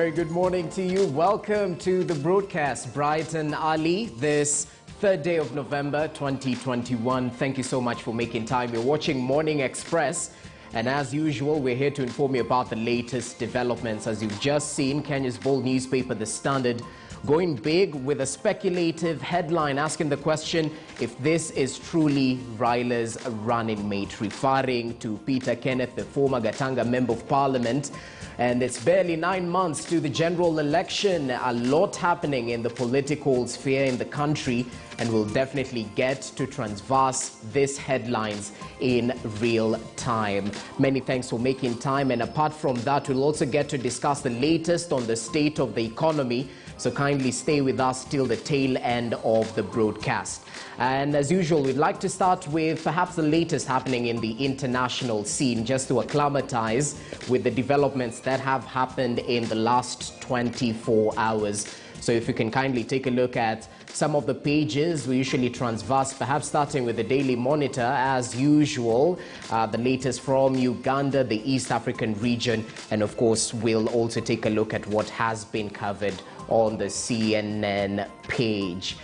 very good morning to you. Welcome to the broadcast, Bright and Ali, this third day of November 2021. Thank you so much for making time. You're watching Morning Express. And as usual, we're here to inform you about the latest developments. As you've just seen, Kenya's bold newspaper, The Standard, going big with a speculative headline asking the question if this is truly Raila's running mate, referring to Peter Kenneth, the former Gatanga Member of Parliament. And it's barely 9 months to the general election. A lot happening in the political sphere in the country, and we'll definitely get to transverse these headlines in real time. Many thanks for making time. And apart from that, we'll also get to discuss the latest on the state of the economy. So kindly stay with us till the tail end of the broadcast. And as usual, we'd like to start with perhaps the latest happening in the international scene, just to acclimatize with the developments that have happened in the last 24 hours. So if you can kindly take a look at some of the pages we usually transverse, perhaps starting with the Daily Monitor as usual, the latest from Uganda, the East African region, and of course we'll also take a look at what has been covered on the CNN page.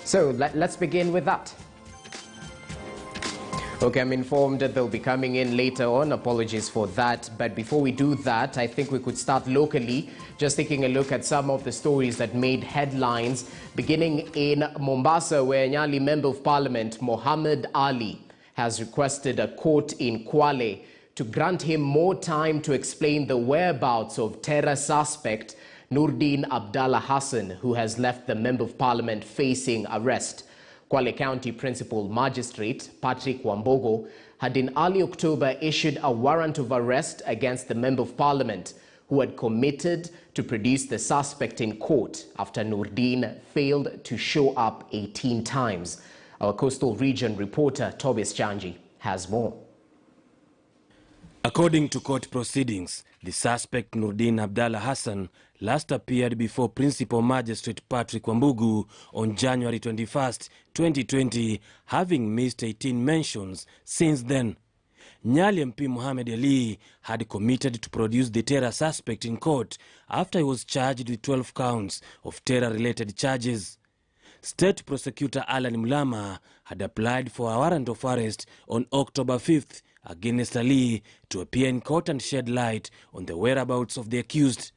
So let's begin with that. Okay, I'm informed that they'll be coming in later on. Apologies for that. But before we do that, I think we could start locally, just taking a look at some of the stories that made headlines, beginning in Mombasa, where Nyali Member of Parliament Mohammed Ali has requested a court in Kwale to grant him more time to explain the whereabouts of terror suspect Nurdin Abdallah Hassan, who has left the Member of Parliament facing arrest. Kwale County Principal Magistrate Patrick Wambogo had in early October issued a warrant of arrest against the Member of Parliament, who had committed to produce the suspect in court after Nurdin failed to show up 18 times. Our coastal region reporter Tobias Chanji has more. According to court proceedings, the suspect Nurdin Abdallah Hassan last appeared before Principal Magistrate Patrick Wambogo on January 21st, 2020, having missed 18 mentions since then. Nyali MP Mohammed Ali had committed to produce the terror suspect in court after he was charged with 12 counts of terror-related charges. State Prosecutor Alan Mulama had applied for a warrant of arrest on October 5th against Ali to appear in court and shed light on the whereabouts of the accused.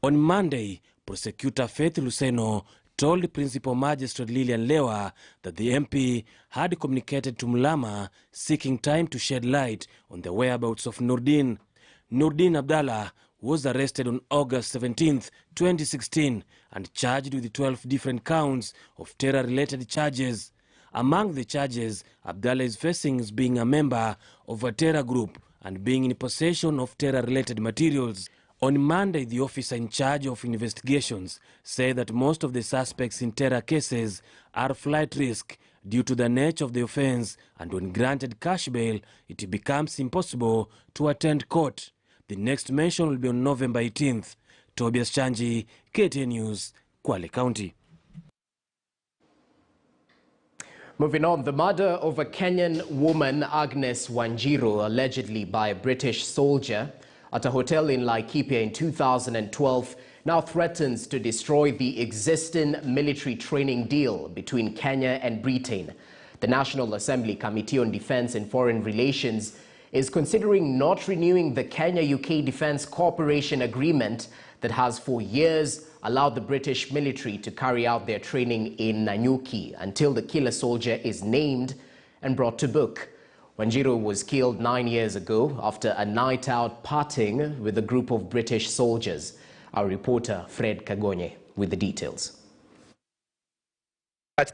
On Monday, Prosecutor Faith Luseno told Principal Magistrate Lilian Lewa that the MP had communicated to Mulama seeking time to shed light on the whereabouts of Nurdin. Nurdin Abdallah was arrested on August 17, 2016 and charged with 12 different counts of terror-related charges. Among the charges Abdallah is facing is being a member of a terror group and being in possession of terror-related materials. On Monday, the officer in charge of investigations said that most of the suspects in terror cases are flight risk due to the nature of the offense, and when granted cash bail, it becomes impossible to attend court. The next mention will be on November 18th. Tobias Chanji, KTN News, Kwale County. Moving on, the murder of a Kenyan woman, Agnes Wanjiru, allegedly by a British soldier at a hotel in Laikipia in 2012, now threatens to destroy the existing military training deal between Kenya and Britain. The National Assembly Committee on Defence and Foreign Relations is considering not renewing the Kenya-UK Defence Cooperation Agreement that has for years allowed the British military to carry out their training in Nanyuki until the killer soldier is named and brought to book. Wanjiru was killed 9 years ago after a night out partying with a group of British soldiers. Our reporter Fred Kagonye with the details.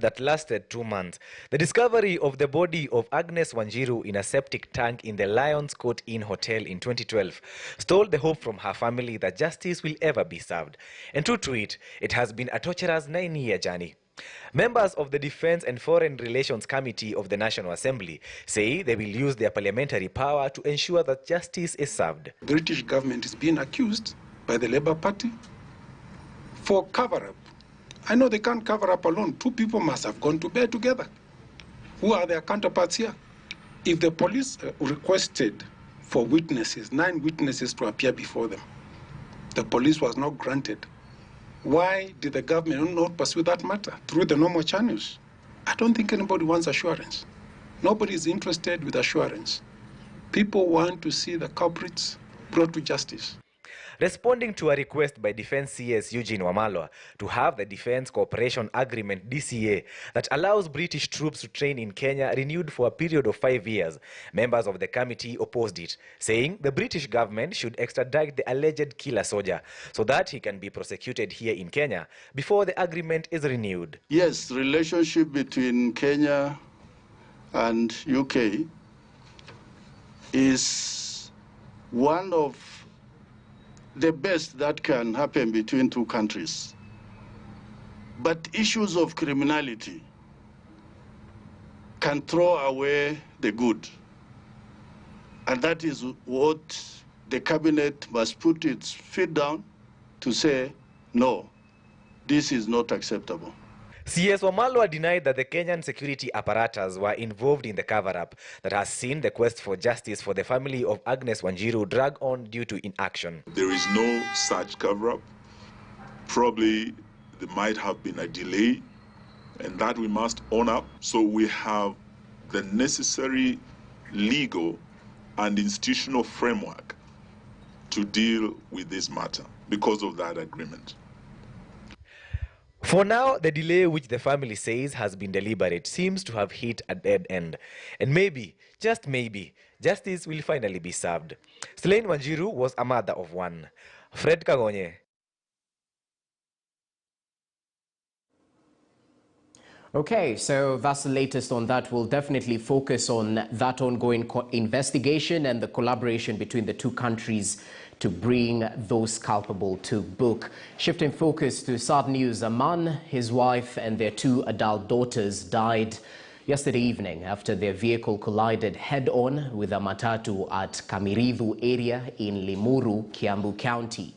That lasted 2 months. The discovery of the body of Agnes Wanjiru in a septic tank in the Lions Court Inn Hotel in 2012 stole the hope from her family that justice will ever be served. And true to it, it has been a torturous 9-year journey. Members of the Defence and Foreign Relations Committee of the National Assembly say they will use their parliamentary power to ensure that justice is served. The British government is being accused by the Labour Party for cover-up. I know they can't cover up alone. Two people must have gone to bed together. Who are their counterparts here? If the police requested for witnesses, 9 witnesses to appear before them, the police was not granted. Why did the government not pursue that matter through the normal channels? I don't think anybody wants assurance. Nobody is interested with assurance. People want to see the culprits brought to justice. Responding to a request by Defense CS Eugene Wamalwa to have the Defense Cooperation Agreement DCA that allows British troops to train in Kenya renewed for a period of 5 years, members of the committee opposed it, saying the British government should extradite the alleged killer soldier so that he can be prosecuted here in Kenya before the agreement is renewed. Yes, the relationship between Kenya and UK is one of the best that can happen between two countries. But issues of criminality can throw away the good. And that is what the cabinet must put its feet down to say, no, this is not acceptable. CS Wamalwa denied that the Kenyan security apparatus were involved in the cover-up that has seen the quest for justice for the family of Agnes Wanjiru drag on due to inaction. There is no such cover-up. Probably there might have been a delay, and that we must own up. So we have the necessary legal and institutional framework to deal with this matter because of that agreement. For now, the delay, which the family says has been deliberate, seems to have hit a dead end. And maybe, just maybe, justice will finally be served. Slain Wanjiru was a mother of one. Fred Kagonye. Okay, so that's the latest on that. We'll definitely focus on that ongoing investigation and the collaboration between the two countries to bring those culpable to book. Shifting focus to sad news, a man, his wife and their 2 adult daughters died yesterday evening after their vehicle collided head-on with a matatu at Kamiridhu area in Limuru, Kiambu County.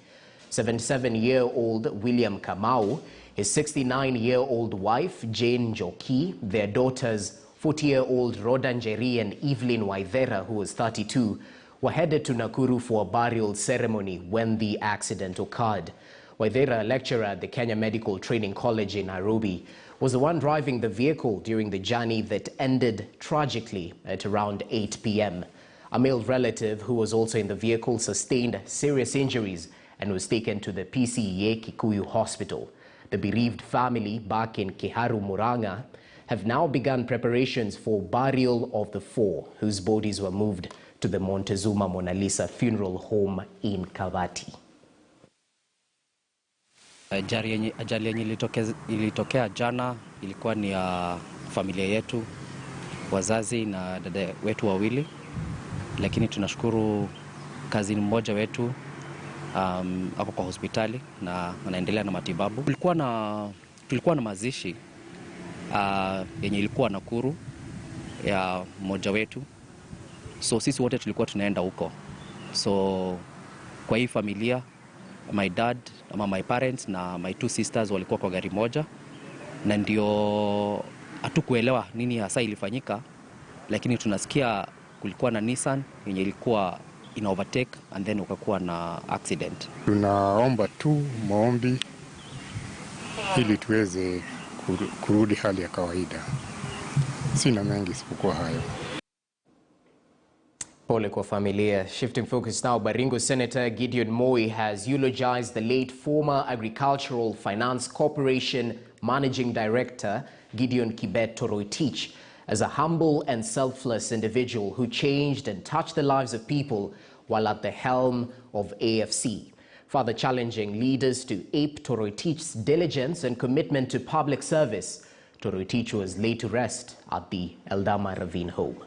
77-year-old William Kamau, his 69-year-old wife Jane Njoki, their daughters 40-year-old Rhoda Njeri and Evelyn Waithera, who was 32, were headed to Nakuru for a burial ceremony when the accident occurred. Waithera, a lecturer at the Kenya Medical Training College in Nairobi, was the one driving the vehicle during the journey that ended tragically at around 8 p.m. A male relative who was also in the vehicle sustained serious injuries and was taken to the PCEA Kikuyu Hospital. The bereaved family back in Kiharu, Murang'a, have now begun preparations for burial of the 4 whose bodies were moved to the Montezuma Mona Lisa Funeral Home in Kavati. Ajali yenye ilitokea jana ilikuwa ni ya familia yetu, wazazi na dada wetu wawili, lakini tunashukuru kazini mmoja wetu hapo kwa hospitali na anaendelea na matibabu. Tulikuwa na mazishi yenye ilikuwa Nakuru ya mmoja wetu. So sisi wote tulikuwa tunaenda huko. So kwa hii familia, my dad, my parents na my 2 sisters walikuwa kwa gari moja, na ndio hatukuelewa nini hasa ilifanyika, lakini tunasikia kulikuwa na Nissan yenye ilikuwa ina overtake and then ukakuwa na accident. Tunaomba tu maombi ili tuweze kurudi hali ya kawaida. Sina mengi isipokuwa hayo. Pole kwa familia. Shifting focus now, Baringo Senator Gideon Moi has eulogized the late former Agricultural Finance Corporation Managing Director Gideon Kibet Toroitich as a humble and selfless individual who changed and touched the lives of people while at the helm of AFC. Further challenging leaders to ape Toroitich's diligence and commitment to public service, Toroitich was laid to rest at the Eldama Ravine home.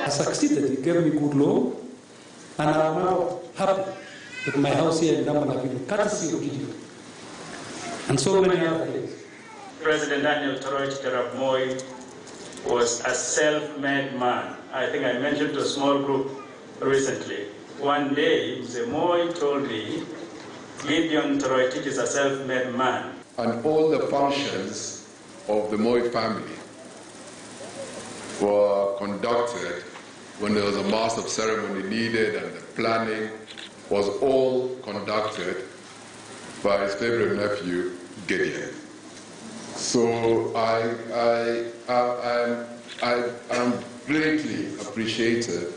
I succeeded, he gave me good law, and I'm now happy that my house here in Damban has been courtesy of Gideon. and so many other things. President Daniel Toroich Arap Moi was a self-made man. I think I mentioned to a small group recently. One day, Mr. Moi told me, Gideon Toroich is a self-made man. And all the functions of the Moi family were conducted when there was a mass of ceremony needed, and the planning was all conducted by his favorite nephew, Gideon. So I'm greatly appreciative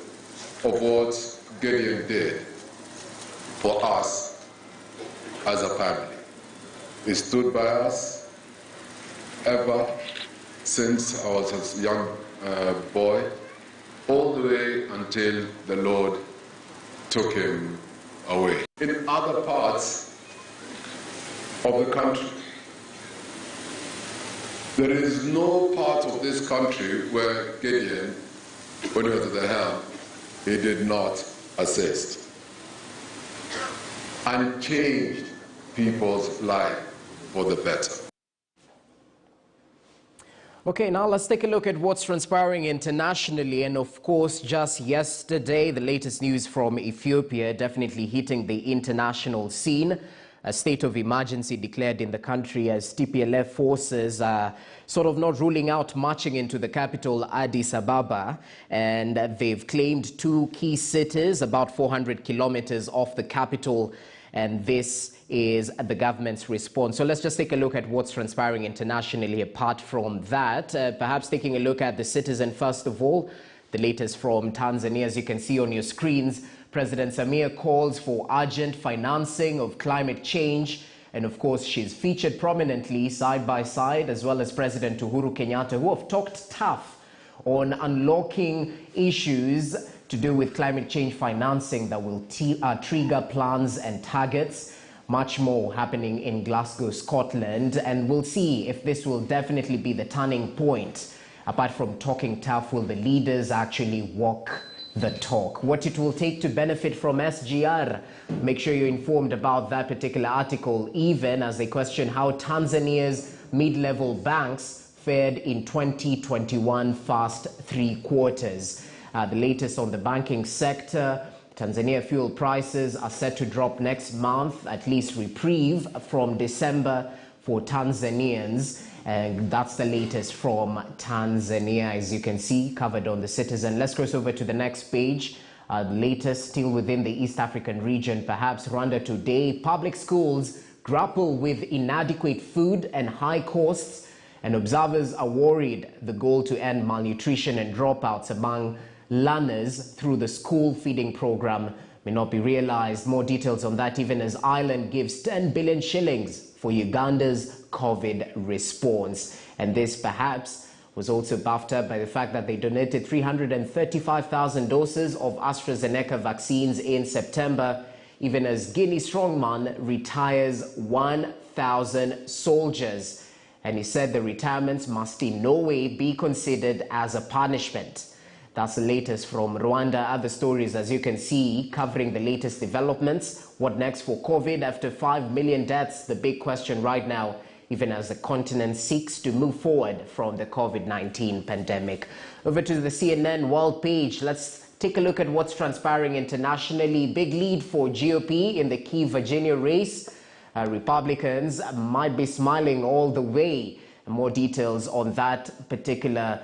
of what Gideon did for us as a family. He stood by us ever since I was a young boy, all the way until the Lord took him away. In other parts of the country, there is no part of this country where Gideon, when he was at the helm, he did not assist and changed people's life for the better. Okay, now let's take a look at what's transpiring internationally. And of course, just yesterday, the latest news from Ethiopia definitely hitting the international scene. A state of emergency declared in the country as TPLF forces are sort of not ruling out marching into the capital, Addis Ababa. And they've claimed 2 key cities about 400 kilometers off the capital. And this is the government's response. So let's just take a look at what's transpiring internationally apart from that. Perhaps taking a look at the citizen first of all. The latest from Tanzania, as you can see on your screens, President Samia calls for urgent financing of climate change. And of course, she's featured prominently side by side, as well as President Uhuru Kenyatta, who have talked tough on unlocking issues to do with climate change financing that will trigger plans and targets. Much more happening in Glasgow, Scotland, and we'll see if this will definitely be the turning point. Apart from talking tough, will the leaders actually walk the talk? What it will take to benefit from SGR? Make sure you're informed about that particular article, even as they question how Tanzania's mid-level banks fared in 2021 first 3 quarters. The latest on the banking sector: Tanzania fuel prices are set to drop next month, at least reprieve from December for Tanzanians. And that's the latest from Tanzania, as you can see, covered on the Citizen. Let's cross over to the next page. The latest still within the East African region, perhaps Rwanda today. Public schools grapple with inadequate food and high costs, and observers are worried the goal to end malnutrition and dropouts among learners through the school feeding program may not be realized. More details on that, even as Ireland gives 10 billion shillings for Uganda's COVID response. And this perhaps was also buffed up by the fact that they donated 335,000 doses of AstraZeneca vaccines in September, even as Guinea strongman retires 1,000 soldiers. And he said the retirements must in no way be considered as a punishment. That's the latest from Rwanda. Other stories, as you can see, covering the latest developments. What next for COVID after 5 million deaths? The big question right now, even as the continent seeks to move forward from the COVID-19 pandemic. Over to the CNN world page. Let's take a look at what's transpiring internationally. Big lead for GOP in the key Virginia race. Republicans might be smiling all the way. More details on that particular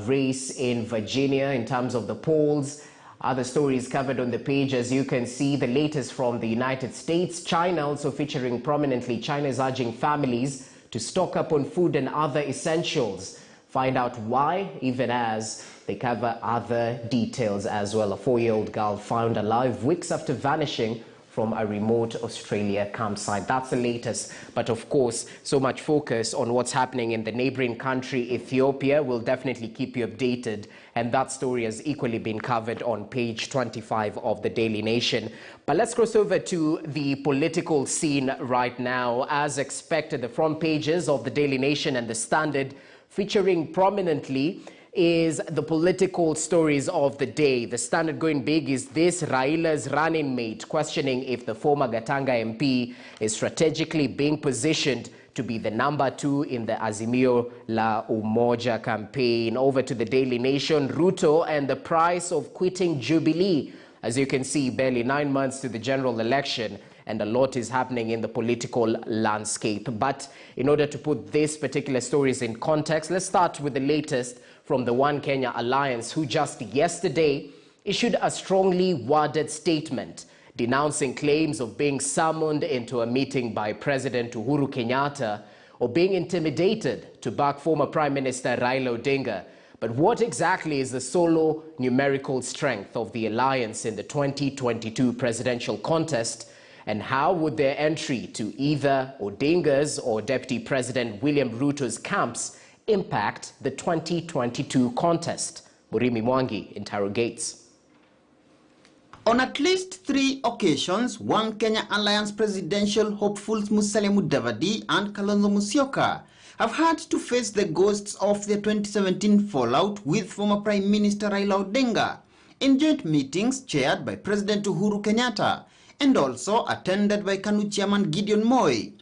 race in Virginia in terms of the polls. Other stories covered on the page, as you can see. The latest from the United States. China also featuring prominently. China is urging families to stock up on food and other essentials. Find out why, even as they cover other details as well. A 4-year-old girl found alive weeks after vanishing from a remote Australia campsite. That's the latest. But of course, so much focus on what's happening in the neighboring country, Ethiopia. We'll definitely keep you updated. And that story has equally been covered on page 25 of the Daily Nation. But let's cross over to the political scene right now. As expected, the front pages of the Daily Nation and the Standard featuring prominently is the political stories of the day. The Standard going big is this: Raila's running mate questioning if the former Gatanga MP is strategically being positioned to be the number 2 in the Azimio la Umoja campaign. Over to the Daily Nation, Ruto and the price of quitting Jubilee. As you can see, barely 9 months to the general election, and a lot is happening in the political landscape. But in order to put these particular stories in context, let's start with the latest from the One Kenya Alliance, who just yesterday issued a strongly worded statement denouncing claims of being summoned into a meeting by President Uhuru Kenyatta or being intimidated to back former Prime Minister Raila Odinga. But what exactly is the solo numerical strength of the alliance in the 2022 presidential contest, and how would their entry to either Odinga's or Deputy President William Ruto's camps impact the 2022 contest? Murimi Mwangi interrogates. On at least 3 occasions, One Kenya Alliance presidential hopefuls Musalia Mudavadi and Kalonzo Musyoka have had to face the ghosts of their 2017 fallout with former Prime Minister Raila Odinga in joint meetings chaired by President Uhuru Kenyatta and also attended by KANU Chairman Gideon Moi.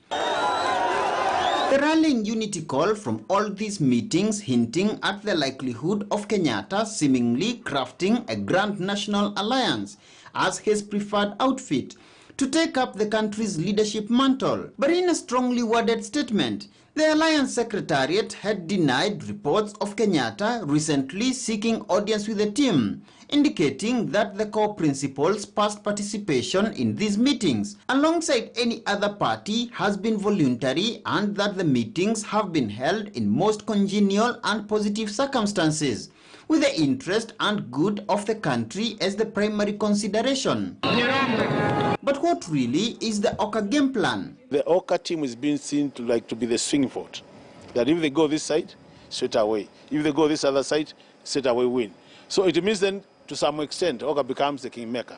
The rallying unity call from all these meetings hinting at the likelihood of Kenyatta seemingly crafting a grand national alliance as his preferred outfit to take up the country's leadership mantle. But in a strongly worded statement, the Alliance Secretariat had denied reports of Kenyatta recently seeking audience with the team, indicating that the core principles past participation in these meetings alongside any other party has been voluntary and that the meetings have been held in most congenial and positive circumstances, with the interest and good of the country as the primary consideration. But what really is the Oka game plan? The Oka team is being seen to be the swing vote. That if they go this side, straight away. If they go this other side, straight away win. So it means then, to some extent, Oka becomes the kingmaker.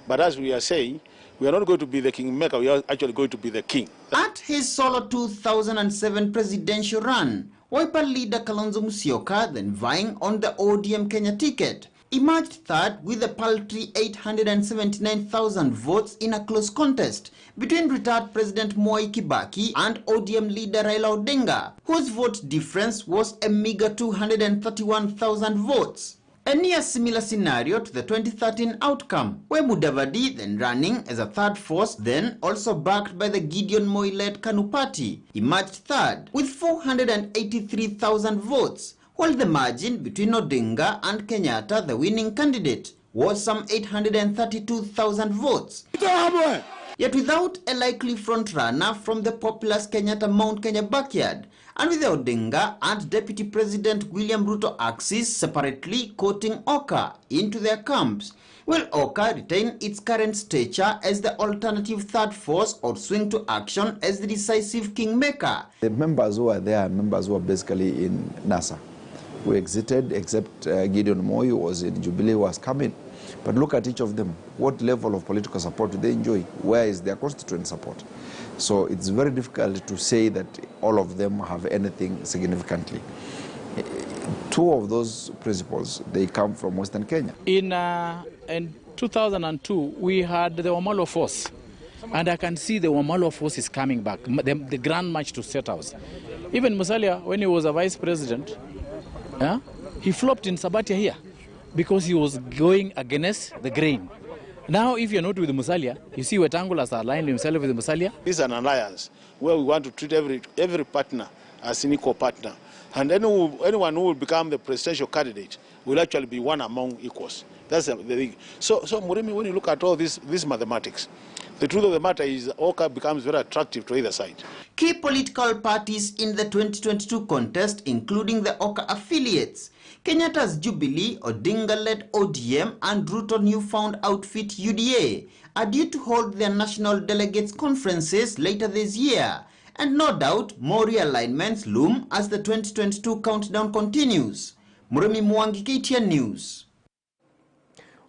But as we are saying, we are not going to be the kingmaker, we are actually going to be the king. At his solo 2007 presidential run, Wiper leader Kalonzo Musyoka, then vying on the ODM Kenya ticket, emerged third with a paltry 879,000 votes in a close contest between retired President Mwai Kibaki and ODM leader Raila Odinga, whose vote difference was a meager 231,000 votes. A near similar scenario to the 2013 outcome, where Mudavadi, then running as a third force, then also backed by the Gideon Moi-led KANU party, emerged third with 483,000 votes, while the margin between Odinga and Kenyatta, the winning candidate, was some 832,000 votes. Yet without a likely front-runner from the populous Kenyatta Mount Kenya backyard, and with the Odinga and Deputy President William Ruto axis separately quoting Oka into their camps, will Oka retain its current stature as the alternative third force or swing to action as the decisive kingmaker? The members who are there are members who are basically in NASA. We exited, except Gideon Moi, who was in Jubilee, was coming. But look at each of them. What level of political support do they enjoy? Where is their constituent support? So it's very difficult to say that all of them have anything significantly. 2 of those principles, they come from Western Kenya. In 2002, we had the Wamalo Force. And I can see the Wamalo Force is coming back, the Grand March to State House. Even Musalia, when he was a vice president, he flopped in Sabatia here because he was going against the grain. Now, if you're not with Musalia, you see Wetangula has aligned himself with Musalia. This is an alliance where we want to treat every partner as an equal partner. And anyone who will become the presidential candidate will actually be one among equals. That's the thing. So Murimi, when you look at all this mathematics, the truth of the matter is Oka becomes very attractive to either side. Key political parties in the 2022 contest, including the Oka affiliates, Kenyatta's Jubilee, Odinga-led ODM, and Ruto newfound outfit UDA, are due to hold their national delegates conferences later this year. And no doubt, more realignments loom as the 2022 countdown continues. Murimi Mwangi, KTN News.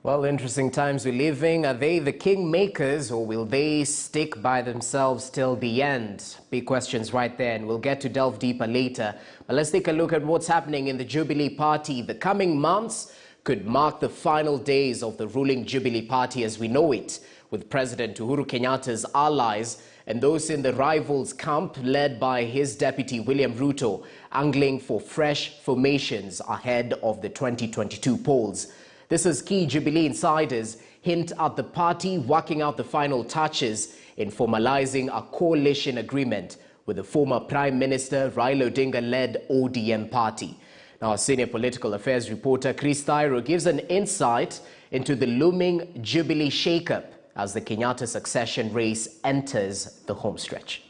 Well, interesting times we're living. Are they the kingmakers, or will they stick by themselves till the end? Big questions right there, and we'll get to delve deeper later. But let's take a look at what's happening in the Jubilee Party. The coming months could mark the final days of the ruling Jubilee Party as we know it, with President Uhuru Kenyatta's allies and those in the rivals' camp led by his deputy William Ruto angling for fresh formations ahead of the 2022 polls. This is key Jubilee insiders hint at the party working out the final touches in formalizing a coalition agreement with the former Prime Minister Raila Odinga-led ODM party. Now, our senior political affairs reporter Chris Thairo gives an insight into the looming Jubilee shakeup as the Kenyatta succession race enters the homestretch.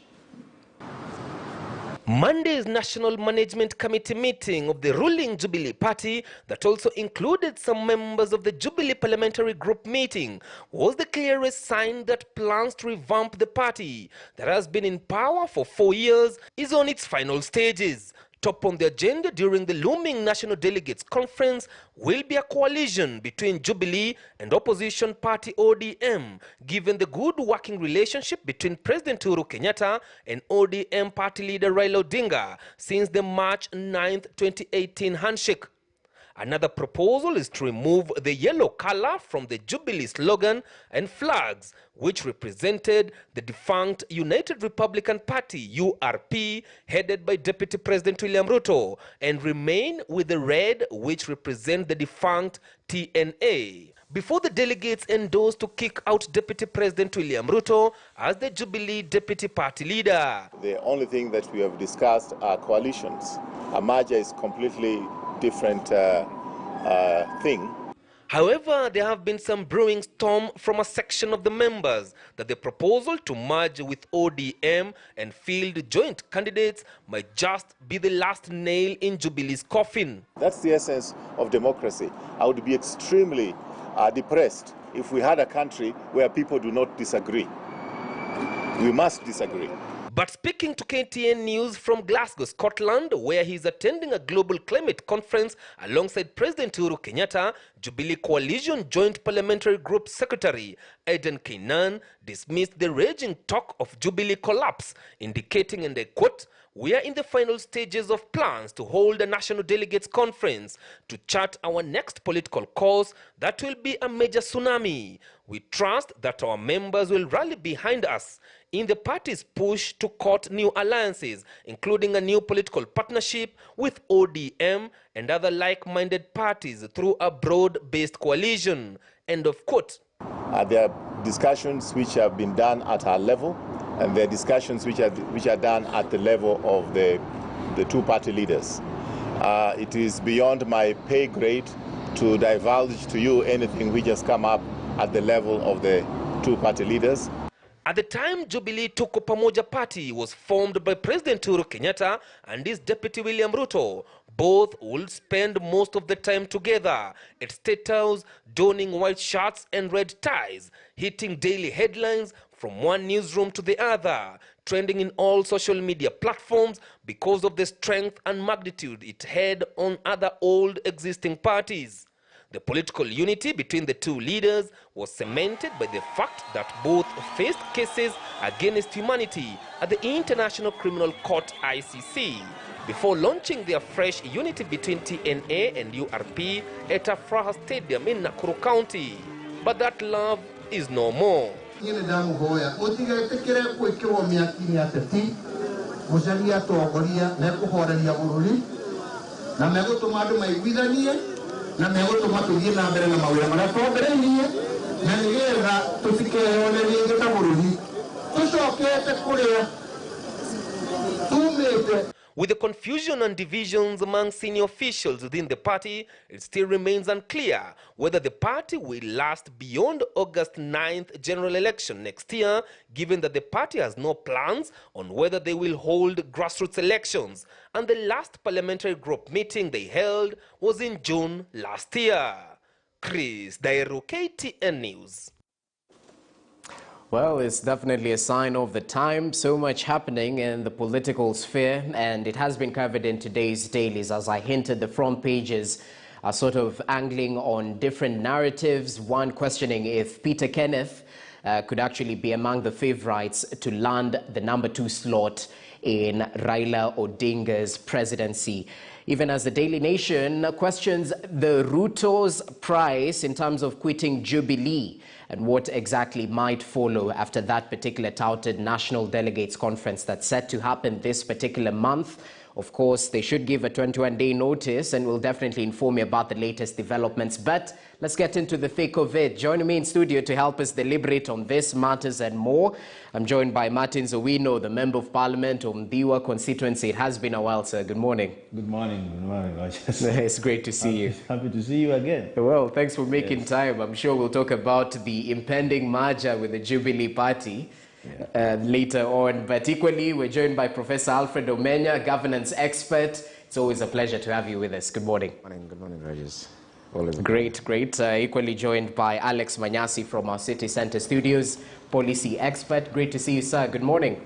Monday's National Management Committee meeting of the ruling Jubilee Party that also included some members of the Jubilee Parliamentary Group meeting was the clearest sign that plans to revamp the party that has been in power for 4 years is on its final stages. Top on the agenda during the looming National Delegates Conference will be a coalition between Jubilee and opposition party ODM, given the good working relationship between President Uhuru Kenyatta and ODM party leader Raila Odinga since the March 9, 2018 handshake. Another proposal is to remove the yellow color from the Jubilee slogan and flags, which represented the defunct United Republican Party, URP, headed by Deputy President William Ruto, and remain with the red, which represent the defunct TNA. Before the delegates endorsed to kick out Deputy President William Ruto as the Jubilee Deputy Party leader. The only thing that we have discussed are coalitions. A merger is completely different thing. However, there have been some brewing storm from a section of the members that the proposal to merge with ODM and field joint candidates might just be the last nail in Jubilee's coffin. That's the essence of democracy. I would be extremely depressed if we had a country where people do not disagree. We must disagree. But speaking to KTN News from Glasgow, Scotland, where he is attending a global climate conference alongside President Uhuru Kenyatta, Jubilee Coalition Joint Parliamentary Group Secretary Aidan Keynan dismissed the raging talk of Jubilee collapse, indicating, and I quote, "We are in the final stages of plans to hold a National Delegates Conference to chart our next political course that will be a major tsunami. We trust that our members will rally behind us in the party's push to court new alliances, including a new political partnership with ODM and other like-minded parties through a broad-based coalition." End of quote. There are discussions which have been done at our level, and there are discussions which are done at the level of the two party leaders. It is beyond my pay grade to divulge to you anything which has come up at the level of the two party leaders. At the time Jubilee Tuko Pamoja Party was formed by President Uhuru Kenyatta and his deputy William Ruto, both would spend most of the time together at State House, donning white shirts and red ties, hitting daily headlines from one newsroom to the other, trending in all social media platforms because of the strength and magnitude it had on other old existing parties. The political unity between the two leaders was cemented by the fact that both faced cases against humanity at the International Criminal Court ICC before launching their fresh unity between TNA and URP at Afraha Stadium in Nakuru County. But that love is no more. With the confusion and divisions among senior officials within the party, it still remains unclear whether the party will last beyond August 9th general election next year, given that the party has no plans on whether they will hold grassroots elections, and the last parliamentary group meeting they held was in June last year. Chris Thairo, KTN News. Well, it's definitely a sign of the time. So much happening in the political sphere, and it has been covered in today's dailies. As I hinted, the front pages are sort of angling on different narratives. One questioning if Peter Kenneth could actually be among the favorites to land the number 2 slot in Raila Odinga's presidency. Even as the Daily Nation questions the Ruto's price in terms of quitting Jubilee and what exactly might follow after that particular touted National Delegates Conference that's set to happen this particular month. Of course, they should give a 21-day notice, and we'll definitely inform you about the latest developments. But let's get into the thick of it. Joining me in studio to help us deliberate on this, matters and more, I'm joined by Martin Owino, the Member of Parliament of Mdiwa constituency. It has been a while, sir. Good morning. Good morning, Rogers. It's great to see you. Happy to see you again. Well, thanks for making time. I'm sure we'll talk about the impending merger with the Jubilee Party later on. But equally, we're joined by Professor Alfred Omenya, governance expert. It's always a pleasure to have you with us. Good morning. Good morning, Rogers. Great. Equally joined by Alex Manyasi from our City Centre studios, policy expert. Great to see you, sir. Good morning.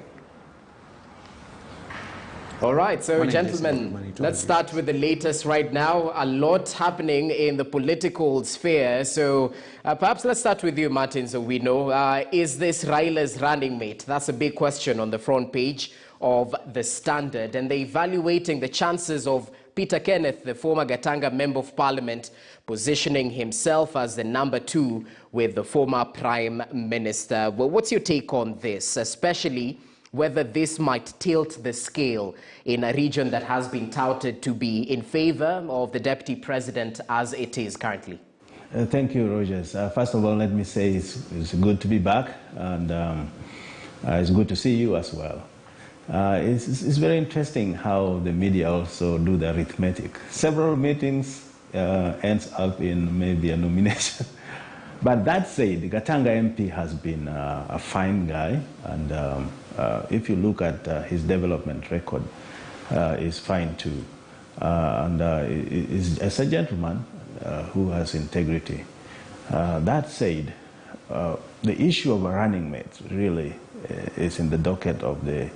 All right, so gentlemen, let's start with the latest right now. A lot happening in the political sphere. So perhaps let's start with you, Martin Owino. Is this Raila's running mate? That's a big question on the front page of The Standard. And they're evaluating the chances of Peter Kenneth, the former Gatanga Member of Parliament, positioning himself as the number 2 with the former Prime Minister. Well, what's your take on this, especially whether this might tilt the scale in a region that has been touted to be in favor of the Deputy President as it is currently? Thank you, Rogers. First of all, let me say it's good to be back, and it's good to see you as well. It's very interesting how the media also do the arithmetic. Several meetings ends up in maybe a nomination. But that said, the Gatanga MP has been a fine guy, and if you look at his development record, is fine too. And is a gentleman who has integrity. That said, the issue of a running mate really is in the docket of the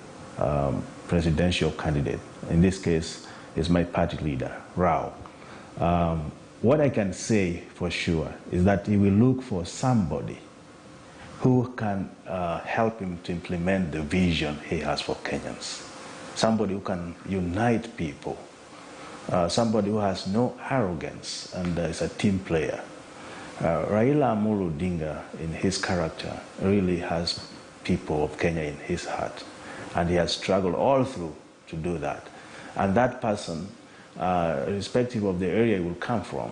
presidential candidate. In this case, is my party leader, Rao. What I can say for sure is that he will look for somebody who can help him to implement the vision he has for Kenyans. Somebody who can unite people. Somebody who has no arrogance and is a team player. Raila Odinga, in his character, really has people of Kenya in his heart. And he has struggled all through to do that. And that person, irrespective of the area he will come from,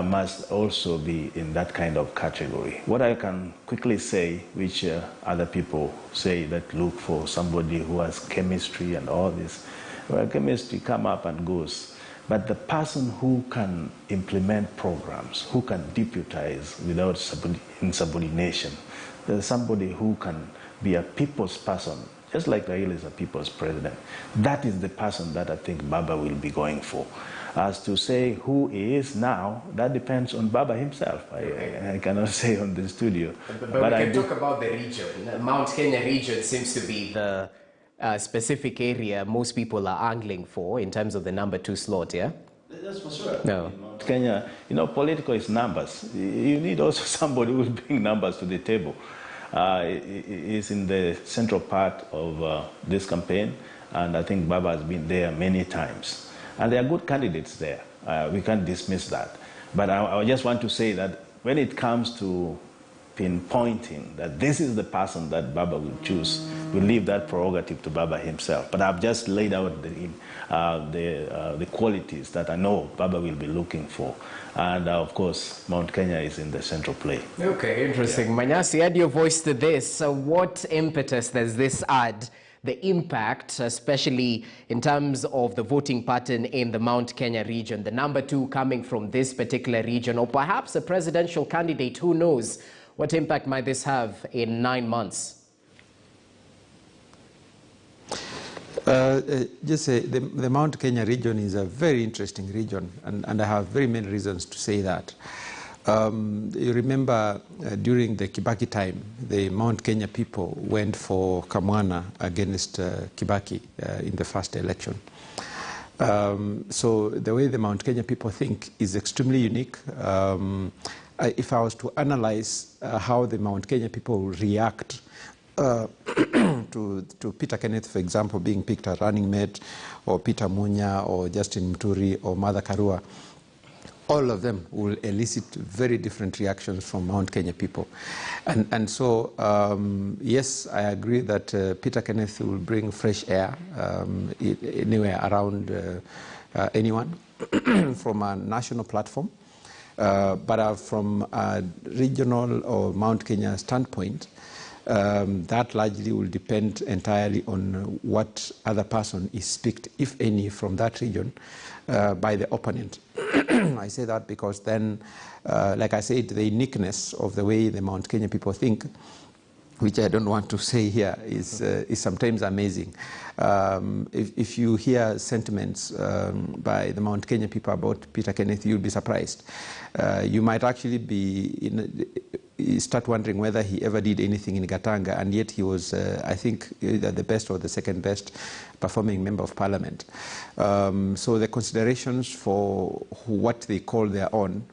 must also be in that kind of category. What I can quickly say, which other people say, that look for somebody who has chemistry and all this. Well, chemistry come up and goes. But the person who can implement programs, who can deputize without insubordination, there's somebody who can be a people's person, just like Raila is a people's president. That is the person that I think Baba will be going for. As to say who he is now, that depends on Baba himself. I cannot say on the studio. But we can talk about the region. The Mount Kenya region seems to be the specific area most people are angling for in terms of the number 2 slot, yeah? That's for sure. No. Kenya, political is numbers. You need also somebody who will bring numbers to the table. Is in the central part of this campaign, and I think Baba has been there many times. And there are good candidates there. We can't dismiss that. But I just want to say that when it comes to pinpointing that this is the person that Baba will choose, we leave that prerogative to Baba himself. But I've just laid out the qualities that I know Baba will be looking for. And of course, Mount Kenya is in the central play. Okay, interesting. Yeah. Manyasi, add your voice to this. So what impetus does this add, the impact, especially in terms of the voting pattern in the Mount Kenya region, the number 2 coming from this particular region, or perhaps a presidential candidate, who knows? What impact might this have in 9 months? Just say the Mount Kenya region is a very interesting region, and I have very many reasons to say that. You remember during the Kibaki time, the Mount Kenya people went for Kamwana against Kibaki in the first election. So the way the Mount Kenya people think is extremely unique. If I was to analyze how the Mount Kenya people react to Peter Kenneth, for example, being picked as running mate, or Peter Munya, or Justin Muturi, or Martha Karua, all of them will elicit very different reactions from Mount Kenya people. And so, yes, I agree that Peter Kenneth will bring fresh air anywhere around anyone from a national platform. But from a regional or Mount Kenya standpoint, that largely will depend entirely on what other person is picked, if any, from that region by the opponent. I say that because then, like I said, the uniqueness of the way the Mount Kenya people think, which I don't want to say here, is sometimes amazing. If you hear sentiments by the Mount Kenya people about Peter Kenneth, you'll be surprised. You might actually start wondering whether he ever did anything in Gatanga, and yet he was, I think, either the best or the second best performing member of parliament. So the considerations for what they call their own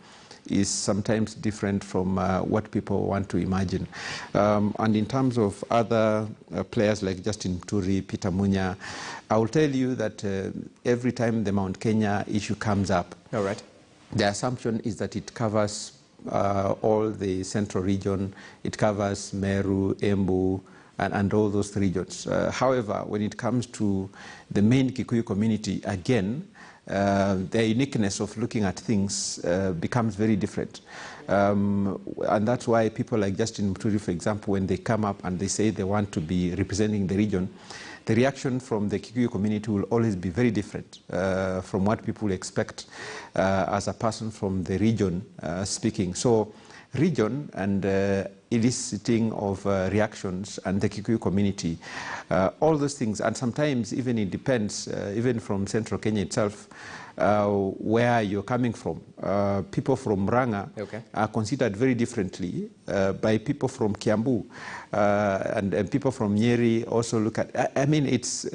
is sometimes different from what people want to imagine. And in terms of other players like Justin Muturi, Peter Munya, I will tell you that every time the Mount Kenya issue comes up, all right, the assumption is that it covers all the central region, it covers Meru, Embu, and all those regions. However, when it comes to the main Kikuyu community, again, the uniqueness of looking at things becomes very different. And that's why people like Justin Muturi, for example, when they come up and they say they want to be representing the region, the reaction from the Kikuyu community will always be very different from what people expect as a person from the region speaking. So region and eliciting of reactions and the Kikuyu community, all those things, and sometimes even it depends, even from central Kenya itself, where you're coming from. People from Ranga are considered very differently by people from Kiambu, and people from Nyeri also look at. I mean, it's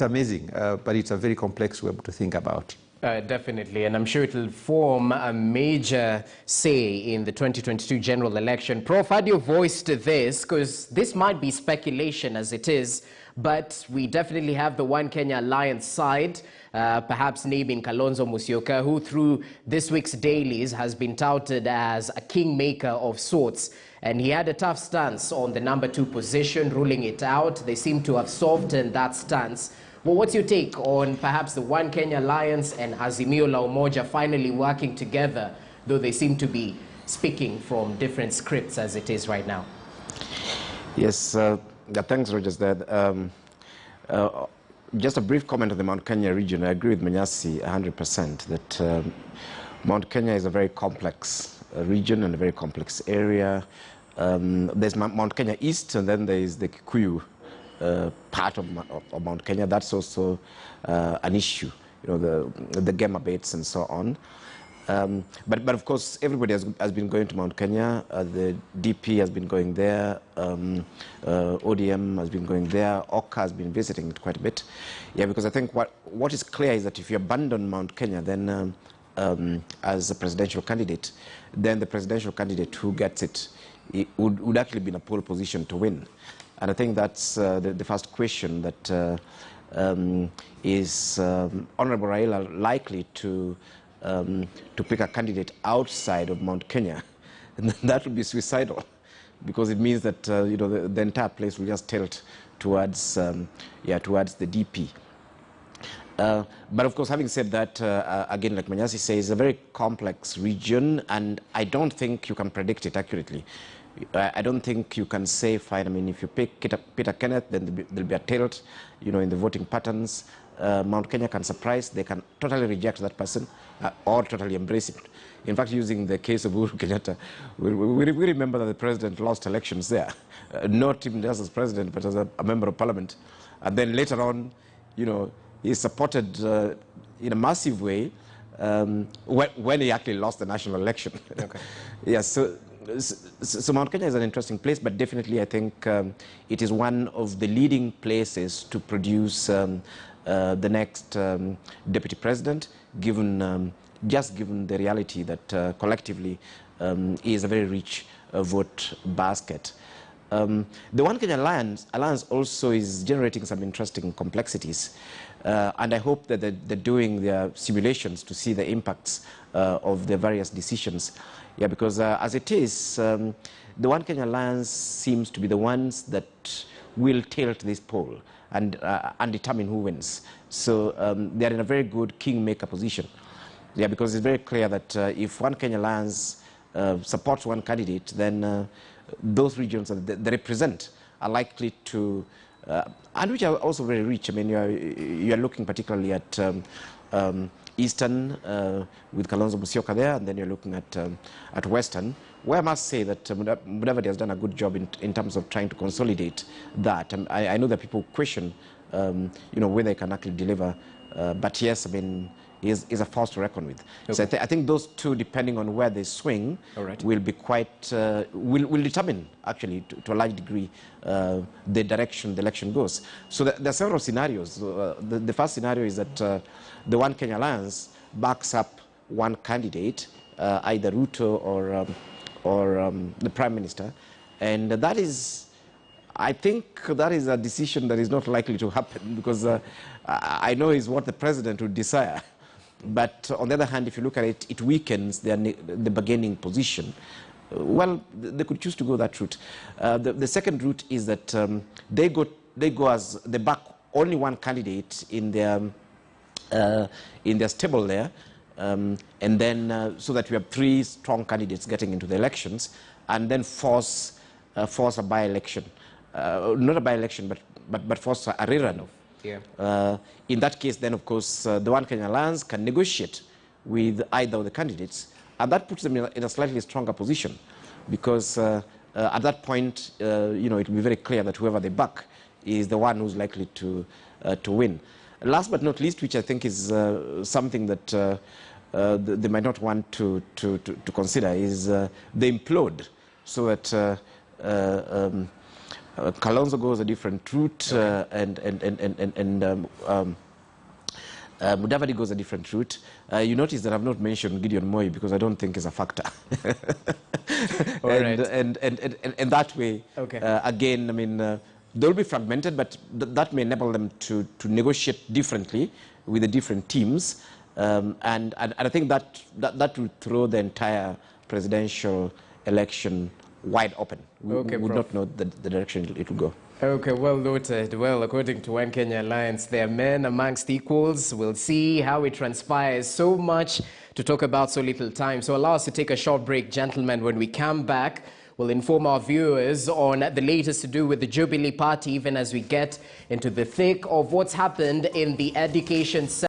amazing, but it's a very complex web to think about. Definitely, and I'm sure it will form a major say in the 2022 general election. Prof, add your voice to this, because this might be speculation as it is, but we definitely have the One Kenya Alliance side, perhaps naming Kalonzo Musyoka, who through this week's dailies has been touted as a kingmaker of sorts. And he had a tough stance on the #2 position, ruling it out. They seem to have softened that stance. Well, what's your take on perhaps the One Kenya Alliance and Azimio la Umoja finally working together, though they seem to be speaking from different scripts as it is right now? Yes, thanks, Rogers. Just a brief comment on the Mount Kenya region. I agree with Manyasi 100% that Mount Kenya is a very complex region and a very complex area. There's Mount Kenya East, and then there is the Kikuyu part of Mount Kenya. That's also an issue, you know, the game abates and so on. But of course, everybody has been going to Mount Kenya. The DP has been going there. ODM has been going there. OCA has been visiting it quite a bit. Yeah, because I think what is clear is that if you abandon Mount Kenya, then as a presidential candidate, then the presidential candidate who gets it would actually be in a pole position to win. And I think that's the first question that is Honorable Raila likely to pick a candidate outside of Mount Kenya? And that would be suicidal, because it means that you know, the entire place will just tilt towards towards the DP. But of course, having said that, again, like Manyasi says, it's a very complex region, and I don't think you can predict it accurately. I don't think you can say, fine, I mean, if you pick Peter Kenneth, then there'll be a tilt, you know, in the voting patterns. Mount Kenya can surprise. They can totally reject that person or totally embrace it. In fact, using the case of Uhuru Kenyatta, we remember that the president lost elections there, not even just as president, but as a member of parliament. And then later on, you know, he supported in a massive way when he actually lost the national election. Okay. Yeah, so Mount Kenya is an interesting place, but definitely I think it is one of the leading places to produce the next deputy president, given just given the reality that collectively is a very rich vote basket. The One Kenya Alliance also is generating some interesting complexities, and I hope that they're doing their simulations to see the impacts of the various decisions. Yeah, because as it is, the One Kenya Alliance seems to be the ones that will tilt this poll and determine who wins. So they're in a very good kingmaker position. Yeah, because it's very clear that if One Kenya Alliance supports one candidate, then those regions that they represent are likely to, and which are also very rich. I mean, you are looking particularly at Eastern with Kalonzo Musyoka there, and then you're looking at Western, where I must say that Mudavadi has done a good job in terms of trying to consolidate that. I know that people question, whether they can actually deliver, but yes, I mean, is a force to reckon with. Okay. So I think those two, depending on where they swing, will be quite, will determine actually to a large degree the direction the election goes. So there are several scenarios. The first scenario is that the One Kenya Alliance backs up one candidate, either Ruto or the Prime Minister, and that is, I think that is a decision that is not likely to happen, because I know is what the president would desire. But on the other hand, if you look at it, it weakens the bargaining position. Well, they could choose to go that route. The second route is that they back only one candidate in their stable there, and then so that we have three strong candidates getting into the elections, and then force a by-election, not a by-election, but force a rerun. Yeah. In that case, then, of course, the One Kenya Alliance can negotiate with either of the candidates, and that puts them in a slightly stronger position, because at that point, it will be very clear that whoever they back is the one who's likely to win. Last but not least, which I think is something that they might not want to consider, is they implode, so that Kalonzo goes a different route, and Mudavadi goes a different route. You notice that I've not mentioned Gideon Moi, because I don't think is a factor. And that way, again, I mean, they'll be fragmented, but that may enable them to negotiate differently with the different teams, and I think that will throw the entire presidential election wide open. We would not know the direction it will go. Okay, well noted. Well, according to One Kenya Alliance, they are men amongst equals. We'll see how it transpires. So much to talk about, so little time. So allow us to take a short break, gentlemen. When we come back, we'll inform our viewers on the latest to do with the Jubilee Party, even as we get into the thick of what's happened in the education sector.